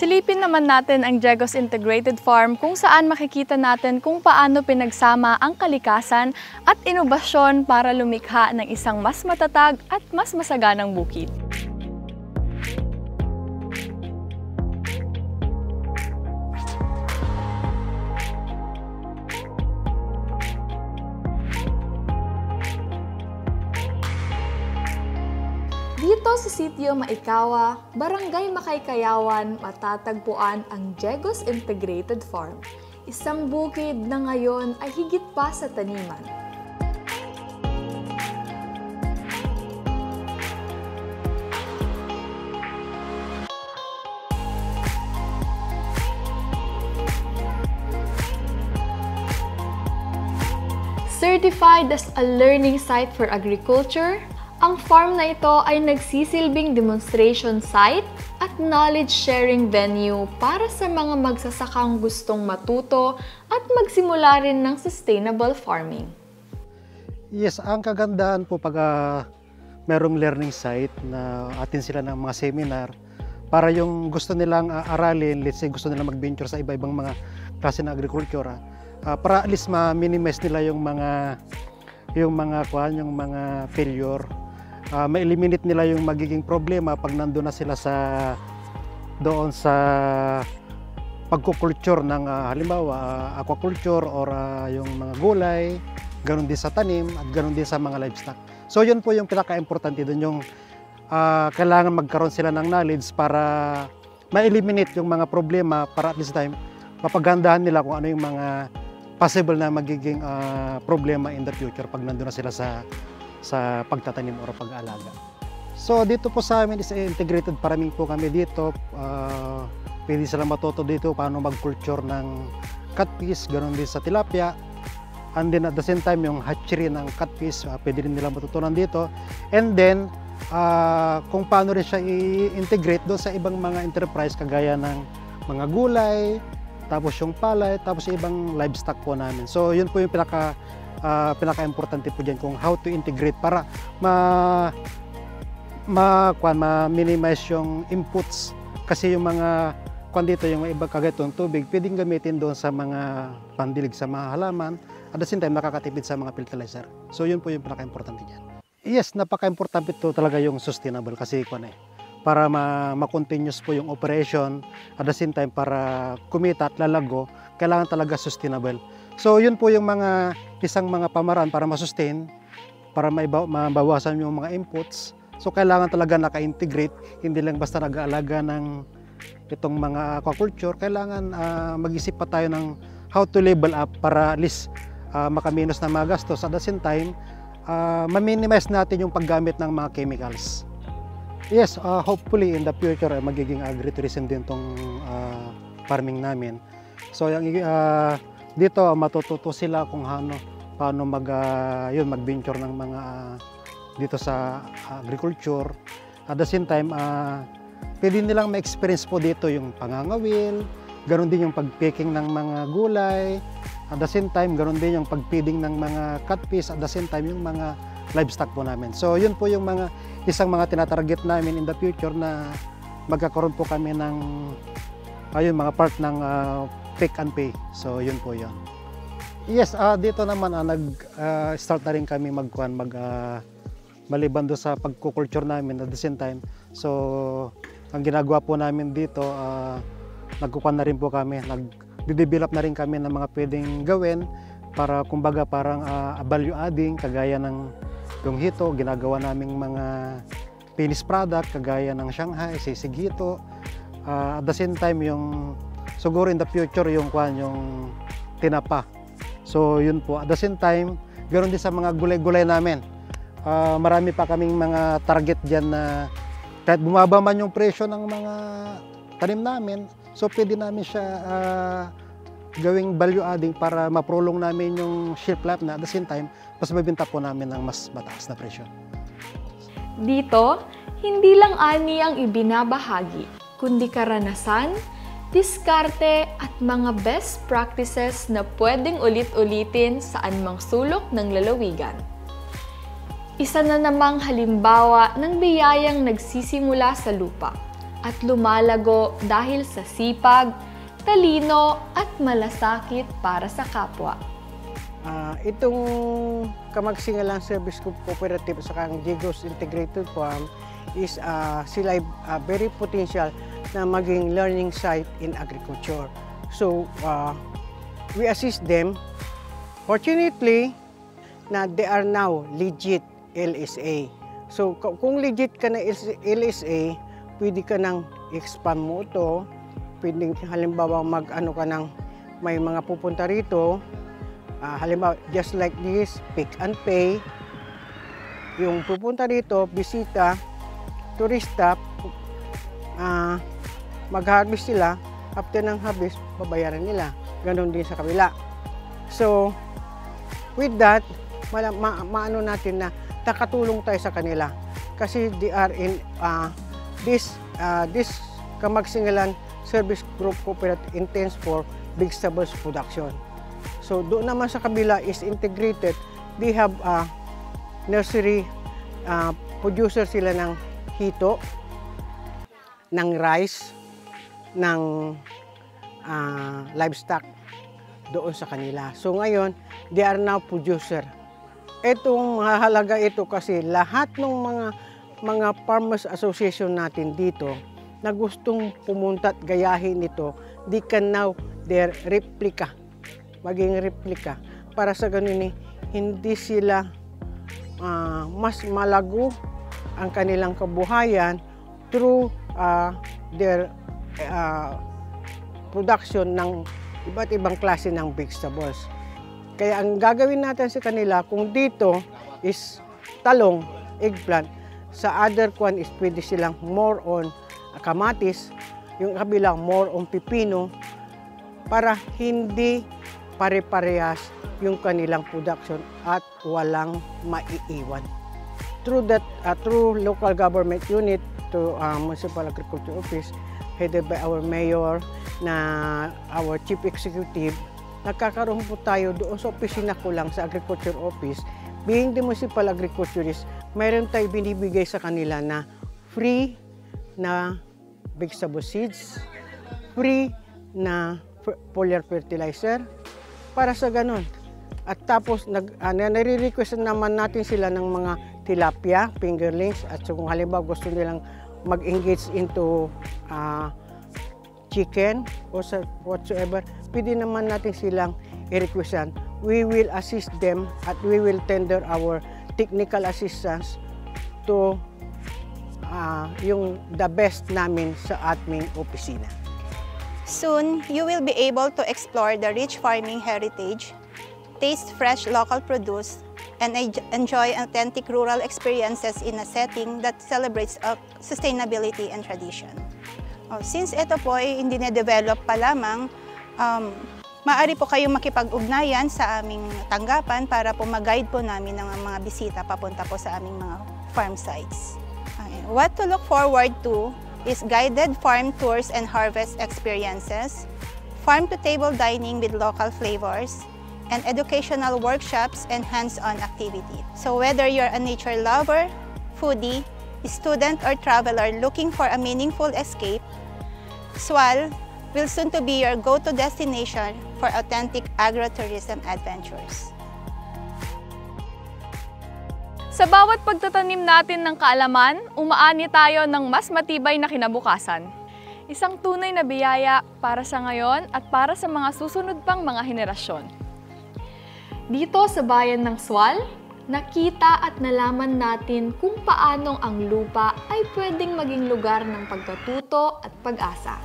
Silipin naman natin ang Jegos Integrated Farm kung saan makikita natin kung paano pinagsama ang kalikasan at inobasyon para lumikha ng isang mas matatag at mas masaganang bukid. Dito sa Sitio Maikawa, Barangay Makaykayawan, matatagpuan ang Jegos Integrated Farm. Isang bukid na ngayon ay higit pa sa taniman. Certified as a learning site for agriculture, ang farm na ito ay nagsisilbing demonstration site at knowledge-sharing venue para sa mga magsasakang gustong matuto at magsimula rin ng sustainable farming. Yes, ang kagandahan po pag merong learning site na atin sila ng mga seminar para yung gusto nilang aralin, let's say gusto nilang mag-venture sa iba-ibang mga klase ng agriculture, para at least ma-minimize nila yung mga failure. Ma-eliminate nila yung magiging problema pag nandun na sila doon sa pagkukulture ng halimbawa aquaculture or yung mga gulay, ganoon din sa tanim at ganoon din sa mga livestock. So yun po yung pinaka-importante doon, yung kailangan magkaroon sila ng knowledge para ma-eliminate yung mga problema, para at least time mapagandahan nila kung ano yung mga possible na magiging problema in the future pag nandun na sila sa pagtatanim o pag-aalaga. So dito po sa amin is integrated farming po kami dito. Pwede sila matuto dito paano mag-culture ng catfish, ganoon din sa tilapia. And then at the same time yung hatchery ng catfish, pwede rin nila matutunan dito. And then kung paano rin siya i-integrate doon sa ibang mga enterprise kagaya ng mga gulay, tapos yung palay, tapos yung ibang livestock po namin. So yun po yung pinaka-importante po dyan kung how to integrate para ma-minimize yung inputs, kasi yung mga dito yung iba kagatong tubig pwedeng gamitin doon sa mga pandilig sa mga halaman, at the same time nakakatipid sa mga fertilizer. So yun po yung pinaka-importante dyan. Yes, napaka-importante to talaga yung sustainable, kasi para ma-continuous po yung operation, at the same time para kumita at lalago, kailangan talaga sustainable. So yun po yung isang mga pamaraan para ma-sustain, para mabawasan yung mga inputs. So kailangan talaga naka-integrate, hindi lang basta nag-aalaga ng itong mga aquaculture. Kailangan mag-isip pa tayo ng how to level up para at least makaminos na mga gastos. At the same time, ma-minimize natin yung paggamit ng mga chemicals. Yes, hopefully in the future magiging agritourism din tong farming namin. So dito matututo sila kung paano mag-venture ng mga dito sa agriculture. At the same time, pwede nilang ma-experience po dito yung pangangawil, ganoon din yung pag-picking ng mga gulay. At the same time, ganoon din yung pag-feeding ng mga catfish, at the same time yung mga livestock po namin. So yun po yung isang mga tinatarget namin in the future, na magkakaroon po kami ng mga part ng pick and pay. So yun po yun. Yes, dito naman nag-start na rin kami maliban doon sa pagkukulture namin at the same time. So ang ginagawa po namin dito, nagkukuha na rin po kami, nag-develop na rin kami ng mga pwedeng gawin para kumbaga parang value adding, kagaya ng yung hito, ginagawa naming mga finished product kagaya ng Shanghai, sisig hito. At the same time yung siguro in the future yung tinapa. So yun po. At the same time, ganoon din sa mga gulay-gulay namin. Marami pa kaming mga target dyan na kahit bumaba man yung presyo ng mga tanim namin, so pwede namin siya gawing value adding para ma-prolong namin yung shelf life, na at the same time, mas mabenta po namin ng mas mataas na presyo. Dito, hindi lang ani ang ibinabahagi, kundi karanasan, diskarte at mga best practices na pwedeng ulit-ulitin sa anumang sulok ng lalawigan. Isa na namang halimbawa ng biyayang nagsisimula sa lupa. at lumalago dahil sa sipag, talino at malasakit para sa kapwa. Itong Kamagsingalan Service Cooperative sa Jigos Integrated Farm is sila very potential na maging learning site in agriculture. So, we assist them. Fortunately, na they are now legit LSA. So, kung legit ka na LSA, pwede ka nang expand mo ito. Pwede halimbawa mag-ano ka nang may mga pupunta rito. Halimbawa, just like this, pick and pay. Yung pupunta rito, bisita, turista, mag-harvest sila. After ng harvest, babayaran nila. Ganon din sa kabila. So, with that, maano natin na nakatulong tayo sa kanila. Kasi they are in this Kamagsingalan Service Group Cooperative intends for vegetables production. So doon naman sa kabila is integrated. They have nursery, producer sila ng hito, ng rice, ng livestock doon sa kanila. So ngayon, they are now producer. Itong mahalaga ito kasi lahat ng mga farmers association natin dito na gustong pumunta at gayahin ito, they can now their replica, maging replica. Para sa ganun hindi sila mas malago ang kanilang kabuhayan through their production ng iba't ibang klase ng vegetables. Kaya ang gagawin natin sa kanila, kung dito is talong, eggplant, sa other one is pwede silang more on kamatis, yung kabilang more on pipino, para hindi pare-parehas yung kanilang production at walang maiiwan. Through local government unit to Municipal Agriculture Office, headed by our mayor, na our chief executive, nagkakaroon po tayo doon sa opisina ko lang sa Agriculture Office. Being the municipal agriculturist, mayroon tayo binibigay sa kanila na free na vegetable seeds, free na foliar fertilizer, para sa ganun. At tapos, nare-request naman natin sila ng mga tilapia, fingerlings, at so kung halimbawa gusto nilang mag-engage into chicken o whatsoever, pwede naman natin silang i-requestan. We will assist them at we will tender our technical assistance to yung the best namin sa aming opisina. Soon, you will be able to explore the rich farming heritage, taste fresh local produce, and enjoy authentic rural experiences in a setting that celebrates sustainability and tradition. Since ito po ay hindi na-develop pa lamang, maaari po kayong makipag-ugnayan sa aming tanggapan para po mag-guide po namin ng mga bisita papunta po sa aming mga farm sites. What to look forward to is guided farm tours and harvest experiences, farm-to-table dining with local flavors, and educational workshops and hands-on activity. So whether you're a nature lover, foodie, student, or traveler looking for a meaningful escape, SWAL will soon to be your go-to destination for authentic agritourism adventures. Sa bawat pagtatanim natin ng kaalaman, umaani tayo ng mas matibay na kinabukasan. Isang tunay na biyaya para sa ngayon at para sa mga susunod pang mga henerasyon. Dito sa bayan ng SWAL, nakita at nalaman natin kung paanong ang lupa ay pwedeng maging lugar ng pagkatuto at pag-asa.